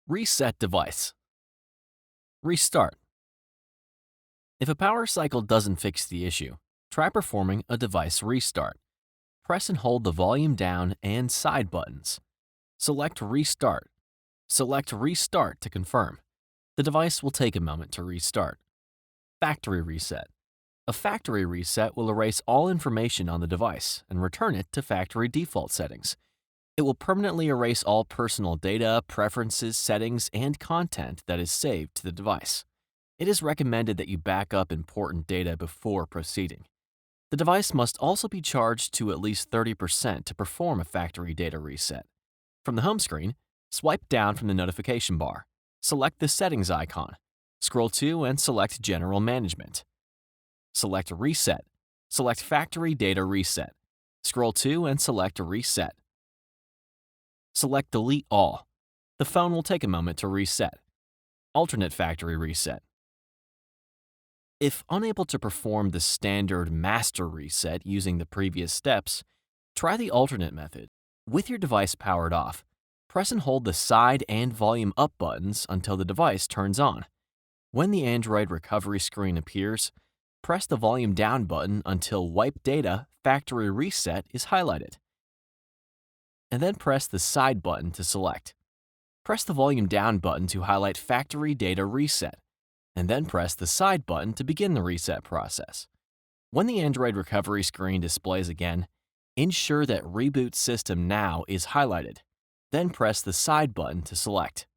Reset device. Restart. If a power cycle doesn't fix the issue, try performing a device restart. Press and hold the volume down and side buttons. Select Restart. Select Restart to confirm. The device will take a moment to restart. Factory reset. A factory reset will erase all information on the device and return it to factory default settings. It will permanently erase all personal data, preferences, settings, and content that is saved to the device. It is recommended that you back up important data before proceeding. The device must also be charged to at least 30% to perform a factory data reset. From the home screen, swipe down from the notification bar. Select the Settings icon. Scroll to and select General Management. Select Reset. Select Factory Data Reset. Scroll to and select Reset. Select Delete All. The phone will take a moment to reset. Alternate factory reset. If unable to perform the standard master reset using the previous steps, try the alternate method. With your device powered off, press and hold the side and volume up buttons until the device turns on. When the Android recovery screen appears, press the volume down button until Wipe Data Factory Reset is highlighted, and then press the side button to select. Press the volume down button to highlight Factory Data Reset, and then press the side button to begin the reset process. When the Android recovery screen displays again, ensure that Reboot System Now is highlighted, then press the side button to select.